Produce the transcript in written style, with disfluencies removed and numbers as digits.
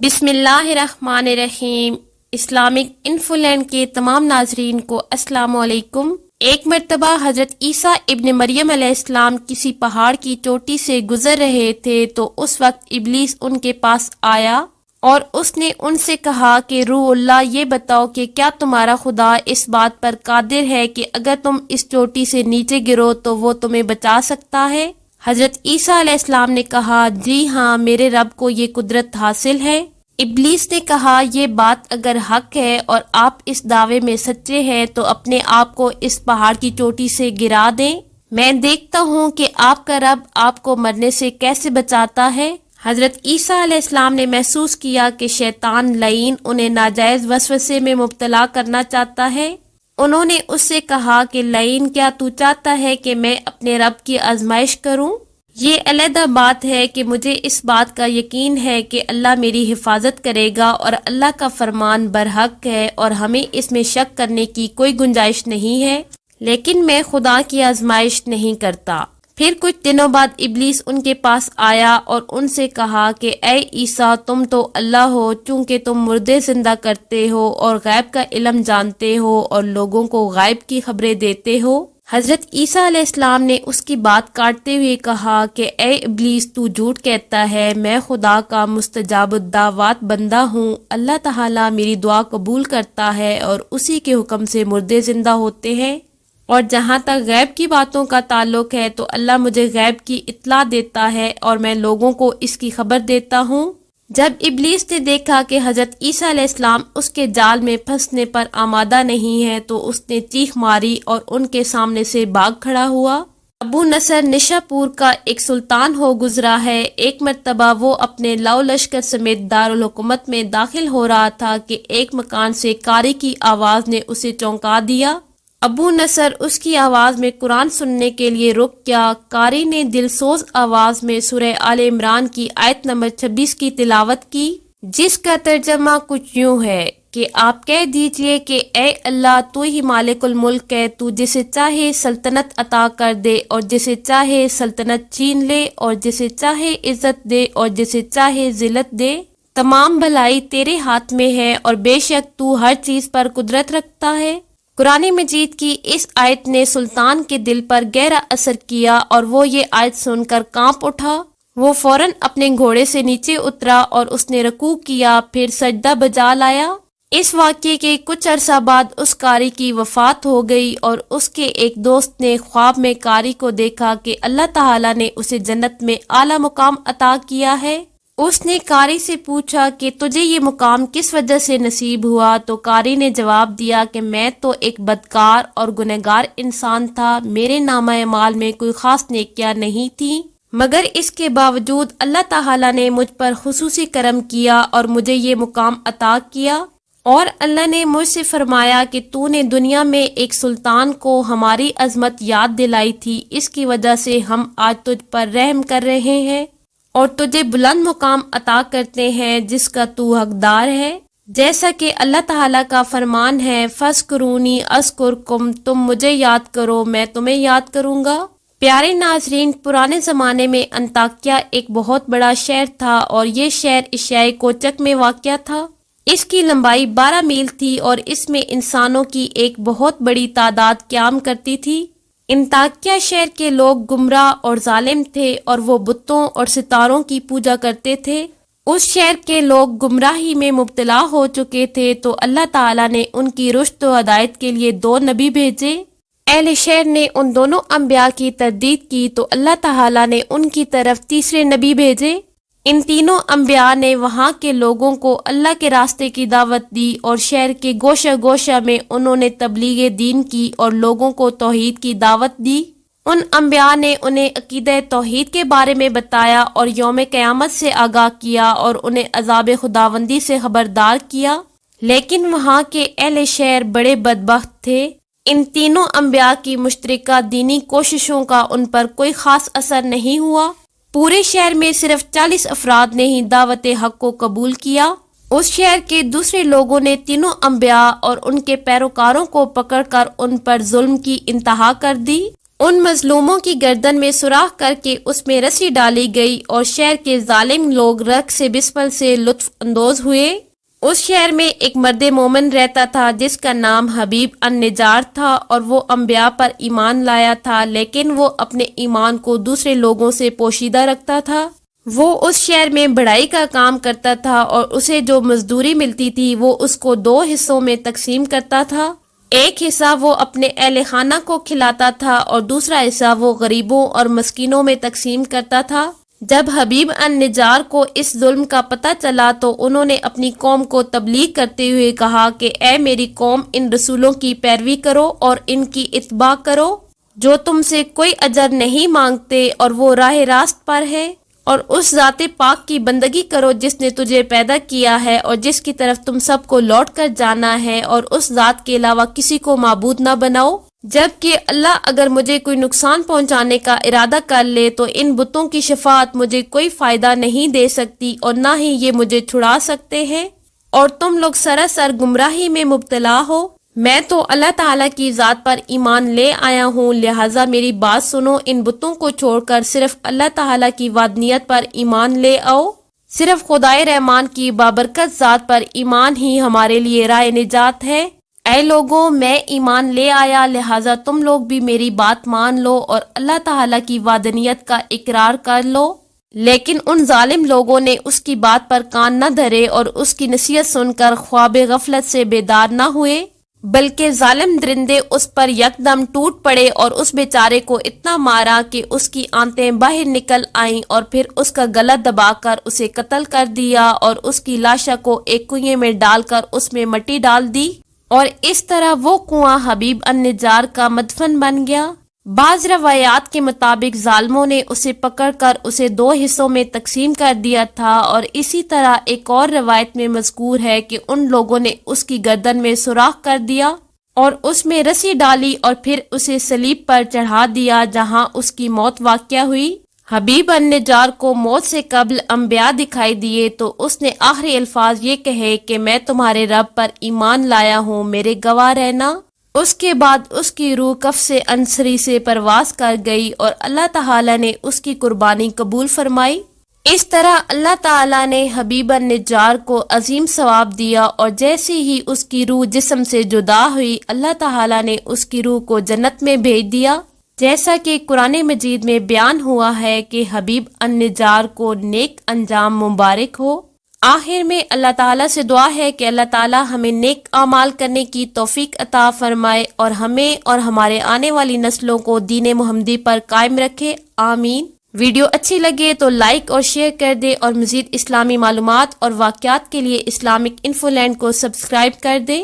بسم اللہ الرحمن الرحیم۔ اسلامک انفولینڈ کے تمام ناظرین کو السلام علیکم۔ ایک مرتبہ حضرت عیسیٰ ابن مریم علیہ السلام کسی پہاڑ کی چوٹی سے گزر رہے تھے تو اس وقت ابلیس ان کے پاس آیا اور اس نے ان سے کہا کہ روح اللہ، یہ بتاؤ کہ کیا تمہارا خدا اس بات پر قادر ہے کہ اگر تم اس چوٹی سے نیچے گرو تو وہ تمہیں بچا سکتا ہے؟ حضرت عیسیٰ علیہ السلام نے کہا، جی ہاں، میرے رب کو یہ قدرت حاصل ہے۔ ابلیس نے کہا، یہ بات اگر حق ہے اور آپ اس دعوے میں سچے ہیں تو اپنے آپ کو اس پہاڑ کی چوٹی سے گرا دیں، میں دیکھتا ہوں کہ آپ کا رب آپ کو مرنے سے کیسے بچاتا ہے۔ حضرت عیسیٰ علیہ السلام نے محسوس کیا کہ شیطان لعین انہیں ناجائز وسوسے میں مبتلا کرنا چاہتا ہے۔ انہوں نے اس سے کہا کہ لعین، کیا تو چاہتا ہے کہ میں اپنے رب کی آزمائش کروں؟ یہ علیحدہ بات ہے کہ مجھے اس بات کا یقین ہے کہ اللہ میری حفاظت کرے گا اور اللہ کا فرمان برحق ہے اور ہمیں اس میں شک کرنے کی کوئی گنجائش نہیں ہے، لیکن میں خدا کی آزمائش نہیں کرتا۔ پھر کچھ دنوں بعد ابلیس ان کے پاس آیا اور ان سے کہا کہ اے عیسیٰ، تم تو اللہ ہو، چونکہ تم مردے زندہ کرتے ہو اور غیب کا علم جانتے ہو اور لوگوں کو غیب کی خبریں دیتے ہو۔ حضرت عیسیٰ علیہ السلام نے اس کی بات کاٹتے ہوئے کہا کہ اے ابلیس، تو جھوٹ کہتا ہے، میں خدا کا مستجاب الدعوات بندہ ہوں۔ اللہ تعالیٰ میری دعا قبول کرتا ہے اور اسی کے حکم سے مردے زندہ ہوتے ہیں، اور جہاں تک غیب کی باتوں کا تعلق ہے تو اللہ مجھے غیب کی اطلاع دیتا ہے اور میں لوگوں کو اس کی خبر دیتا ہوں۔ جب ابلیس نے دیکھا کہ حضرت عیسیٰ علیہ السلام اس کے جال میں پھنسنے پر آمادہ نہیں ہے تو اس نے چیخ ماری اور ان کے سامنے سے بھاگ کھڑا ہوا۔ ابو نصر نشا پور کا ایک سلطان ہو گزرا ہے۔ ایک مرتبہ وہ اپنے لو لشکر سمیت دارالحکومت میں داخل ہو رہا تھا کہ ایک مکان سے کاری کی آواز نے اسے چونکا دیا۔ ابو نصر اس کی آواز میں قرآن سننے کے لیے رک گیا۔ قاری نے دلسوز آواز میں سورہ آل عمران کی آیت نمبر 26 کی تلاوت کی، جس کا ترجمہ کچھ یوں ہے کہ آپ کہہ دیجئے کہ اے اللہ، تو ہی مالک الملک ہے، تو جسے چاہے سلطنت عطا کر دے اور جسے چاہے سلطنت چھین لے اور جسے چاہے عزت دے اور جسے چاہے ذلت دے۔ تمام بھلائی تیرے ہاتھ میں ہے اور بے شک تو ہر چیز پر قدرت رکھتا ہے۔ قرآن مجید کی اس آیت نے سلطان کے دل پر گہرا اثر کیا اور وہ یہ آیت سن کر کانپ اٹھا۔ وہ فوراً اپنے گھوڑے سے نیچے اترا اور اس نے رکوع کیا، پھر سجدہ بجا لایا۔ اس واقعے کے کچھ عرصہ بعد اس قاری کی وفات ہو گئی اور اس کے ایک دوست نے خواب میں قاری کو دیکھا کہ اللہ تعالیٰ نے اسے جنت میں اعلیٰ مقام عطا کیا ہے۔ اس نے قاری سے پوچھا کہ تجھے یہ مقام کس وجہ سے نصیب ہوا؟ تو قاری نے جواب دیا کہ میں تو ایک بدکار اور گنہگار انسان تھا، میرے نامہ اعمال میں کوئی خاص نیکیاں نہیں تھیں، مگر اس کے باوجود اللہ تعالیٰ نے مجھ پر خصوصی کرم کیا اور مجھے یہ مقام عطا کیا۔ اور اللہ نے مجھ سے فرمایا کہ تو نے دنیا میں ایک سلطان کو ہماری عظمت یاد دلائی تھی، اس کی وجہ سے ہم آج تجھ پر رحم کر رہے ہیں اور تجھے بلند مقام عطا کرتے ہیں جس کا تو حقدار ہے، جیسا کہ اللہ تعالیٰ کا فرمان ہے، فَاذْكُرُونِی أَذْكُرْكُمْ، تم مجھے یاد کرو میں تمہیں یاد کروں گا۔ پیارے ناظرین، پرانے زمانے میں انطاکیہ ایک بہت بڑا شہر تھا اور یہ شہر ایشیائے کوچک میں واقع تھا۔ اس کی لمبائی 12 میل تھی اور اس میں انسانوں کی ایک بہت بڑی تعداد قیام کرتی تھی۔ انطاکیہ شہر کے لوگ گمراہ اور ظالم تھے اور وہ بتوں اور ستاروں کی پوجا کرتے تھے۔ اس شہر کے لوگ گمراہی میں مبتلا ہو چکے تھے تو اللہ تعالیٰ نے ان کی رشد و ہدایت کے لیے 2 نبی بھیجے۔ اہل شہر نے ان دونوں انبیاء کی تردید کی تو اللہ تعالیٰ نے ان کی طرف تیسرے نبی بھیجے۔ ان تینوں انبیاء نے وہاں کے لوگوں کو اللہ کے راستے کی دعوت دی اور شہر کے گوشہ گوشہ میں انہوں نے تبلیغ دین کی اور لوگوں کو توحید کی دعوت دی۔ ان انبیاء نے انہیں عقیدہ توحید کے بارے میں بتایا اور یوم قیامت سے آگاہ کیا اور انہیں عذاب خداوندی سے خبردار کیا، لیکن وہاں کے اہل شہر بڑے بدبخت تھے۔ ان تینوں انبیاء کی مشترکہ دینی کوششوں کا ان پر کوئی خاص اثر نہیں ہوا۔ پورے شہر میں صرف 40 افراد نے ہی دعوت حق کو قبول کیا۔ اس شہر کے دوسرے لوگوں نے تینوں انبیاء اور ان کے پیروکاروں کو پکڑ کر ان پر ظلم کی انتہا کر دی۔ ان مظلوموں کی گردن میں سوراخ کر کے اس میں رسی ڈالی گئی اور شہر کے ظالم لوگ رقص بسمل سے لطف اندوز ہوئے۔ اس شہر میں ایک مرد مومن رہتا تھا جس کا نام حبیب النجار تھا، اور وہ انبیاء پر ایمان لایا تھا، لیکن وہ اپنے ایمان کو دوسرے لوگوں سے پوشیدہ رکھتا تھا۔ وہ اس شہر میں بڑھائی کا کام کرتا تھا اور اسے جو مزدوری ملتی تھی وہ اس کو 2 حصوں میں تقسیم کرتا تھا۔ ایک حصہ وہ اپنے اہل خانہ کو کھلاتا تھا اور دوسرا حصہ وہ غریبوں اور مسکینوں میں تقسیم کرتا تھا۔ جب حبیب النجار کو اس ظلم کا پتہ چلا تو انہوں نے اپنی قوم کو تبلیغ کرتے ہوئے کہا کہ اے میری قوم، ان رسولوں کی پیروی کرو اور ان کی اتباع کرو جو تم سے کوئی اجر نہیں مانگتے اور وہ راہ راست پر ہے، اور اس ذات پاک کی بندگی کرو جس نے تجھے پیدا کیا ہے اور جس کی طرف تم سب کو لوٹ کر جانا ہے، اور اس ذات کے علاوہ کسی کو معبود نہ بناؤ، جبکہ اللہ اگر مجھے کوئی نقصان پہنچانے کا ارادہ کر لے تو ان بتوں کی شفاعت مجھے کوئی فائدہ نہیں دے سکتی اور نہ ہی یہ مجھے چھڑا سکتے ہیں، اور تم لوگ سراسر گمراہی میں مبتلا ہو۔ میں تو اللہ تعالیٰ کی ذات پر ایمان لے آیا ہوں، لہٰذا میری بات سنو، ان بتوں کو چھوڑ کر صرف اللہ تعالیٰ کی وحدانیت پر ایمان لے آؤ۔ صرف خدائے رحمان کی بابرکت ذات پر ایمان ہی ہمارے لیے راہ نجات ہے۔ اے لوگوں، میں ایمان لے آیا، لہٰذا تم لوگ بھی میری بات مان لو اور اللہ تعالیٰ کی وحدانیت کا اقرار کر لو۔ لیکن ان ظالم لوگوں نے اس کی بات پر کان نہ دھرے اور اس کی نصیحت سن کر خواب غفلت سے بیدار نہ ہوئے، بلکہ ظالم درندے اس پر یکدم ٹوٹ پڑے اور اس بیچارے کو اتنا مارا کہ اس کی آنتیں باہر نکل آئیں، اور پھر اس کا گلا دبا کر اسے قتل کر دیا اور اس کی لاشا کو ایک کنویں میں ڈال کر اس میں مٹی ڈال دی، اور اس طرح وہ کنواں حبیب النجار کا مدفن بن گیا۔ بعض روایات کے مطابق ظالموں نے اسے پکڑ کر اسے 2 حصوں میں تقسیم کر دیا تھا، اور اسی طرح ایک اور روایت میں مذکور ہے کہ ان لوگوں نے اس کی گردن میں سوراخ کر دیا اور اس میں رسی ڈالی اور پھر اسے صلیب پر چڑھا دیا جہاں اس کی موت واقع ہوئی۔ حبیب النجار کو موت سے قبل انبیاء دکھائی دیے تو اس نے آخری الفاظ یہ کہے کہ میں تمہارے رب پر ایمان لایا ہوں، میرے گواہ رہنا۔ اس کے بعد اس کی روح کف سے انصری سے پرواز کر گئی اور اللہ تعالیٰ نے اس کی قربانی قبول فرمائی۔ اس طرح اللہ تعالیٰ نے حبیب النجار کو عظیم ثواب دیا، اور جیسے ہی اس کی روح جسم سے جدا ہوئی اللہ تعالیٰ نے اس کی روح کو جنت میں بھیج دیا، جیسا کہ قرآن مجید میں بیان ہوا ہے کہ حبیب النجار کو نیک انجام مبارک ہو۔ آخر میں اللہ تعالیٰ سے دعا ہے کہ اللہ تعالیٰ ہمیں نیک اعمال کرنے کی توفیق عطا فرمائے اور ہمیں اور ہمارے آنے والی نسلوں کو دین محمدی پر قائم رکھے، آمین۔ ویڈیو اچھی لگے تو لائک اور شیئر کر دے، اور مزید اسلامی معلومات اور واقعات کے لیے اسلامک انفو لینڈ کو سبسکرائب کر دے۔